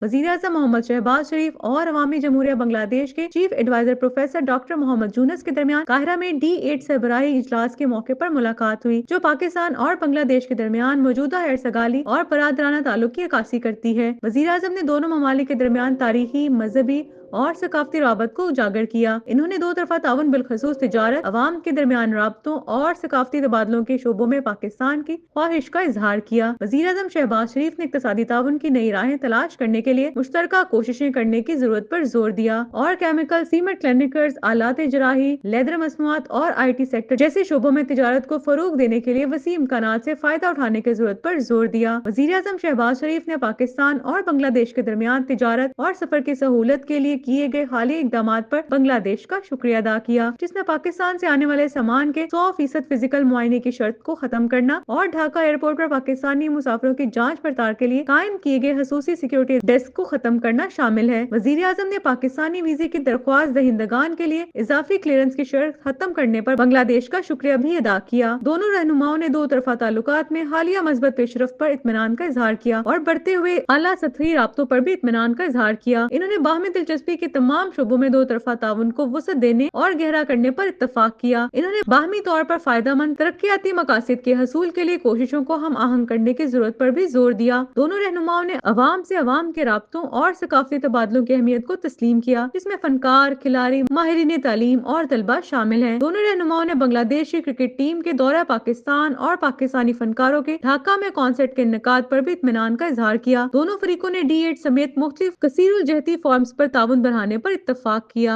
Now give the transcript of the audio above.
वज़ीर-ए-आज़म मोहम्मद शहबाज शरीफ और अवामी जमहूरिया बांग्लादेश के chief adviser professor doctor Mohammad Yunus के दरमियान काहिरा में D8 सरबराही इजलास के मौके पर मुलाकात हुई, जो पाकिस्तान और बांग्लादेश के दरमियान मौजूदा सगाली और बरादराना ताल्लुक की अक्कासी करती है। वज़ीर-ए-आज़म ने दोनों ममालिक के दरमियान तारीखी, मजहबी और सकाफती राबत को उजागर किया। इन्होंने दो तरफा ताउन बिलखसूस तिजारत, अवाम के दरमियान राबतों और सकाफती तबादलों के शोबों में पाकिस्तान की ख्वाहिश का इजहार किया। वज़ीर-ए-आज़म शहबाज शरीफ ने इक्तिसादी ताउन की नई राहें तलाश करने के लिए मुश्तरका कोशिशें करने की जरूरत पर जोर दिया और केमिकल, सीमेंट, क्लिनिकर्स, आलात जराही, लेदर मसनूआत और IT सेक्टर जैसे शोबों में तिजारत को फरोग देने के लिए वसी इम्कानात से फायदा उठाने की जरूरत पर जोर दिया। वज़ीर-ए-आज़म शहबाज शरीफ ने पाकिस्तान और बांग्लादेश के दरमियान तिजारत और सफर की सहूलत के लिए किए गए हालिया इकदामात पर बांग्लादेश का शुक्रिया अदा किया, जिसमें पाकिस्तान से आने वाले सामान के 100% फिजिकल मुआयने की शर्त को खत्म करना और ढाका एयरपोर्ट पर पाकिस्तानी मुसाफिरों की जांच पड़ताल के लिए कायम किए गए खसूसी सिक्योरिटी डेस्क को खत्म करना शामिल है। वज़ीर-ए-आज़म ने पाकिस्तानी वीजे की दरख्वास्त दहिंदगान के लिए इजाफी क्लियरेंस की शर्त खत्म करने पर बांग्लादेश का शुक्रिया भी अदा किया। दोनों रहनुमाओं ने दो तरफा ताल्लुकात में हालिया मस्बत पेशरफ्त पर इत्मीनान का इजहार किया और बढ़ते हुए आला सतही राब्तों पर भी इत्मीनान का इजहार किया। इन्होंने बाहमी दिलचस्पी के तमाम शोबों में दो तरफा ताउन को वसअत देने और गहरा करने पर इत्तफाक किया। इन्होंने बाहमी तौर पर फायदेमंद तरक्याती मकासद के हसूल के लिए कोशिशों को हम आहंग करने की जरूरत पर भी जोर दिया। दोनों रहनुमाओं ने अवाम से अवाम के राब्तों और सकाफती तबादलों की अहमियत को तस्लीम किया, जिसमें फनकार, खिलाड़ी, माहिरीन तालीम और तलबा शामिल हैं। दोनों रहनुमाओं ने बांग्लादेश की क्रिकेट टीम के दौरा पाकिस्तान और पाकिस्तानी फनकारों के ढाका में कॉन्सर्ट के इनेकाद पर भी इत्मीनान का इजहार किया। दोनों फरीकों ने D8 समेत मुख्तलिफ कसीरुल जहती फॉर्म्स पर ताउन बढ़ाने पर इत्तफाक किया।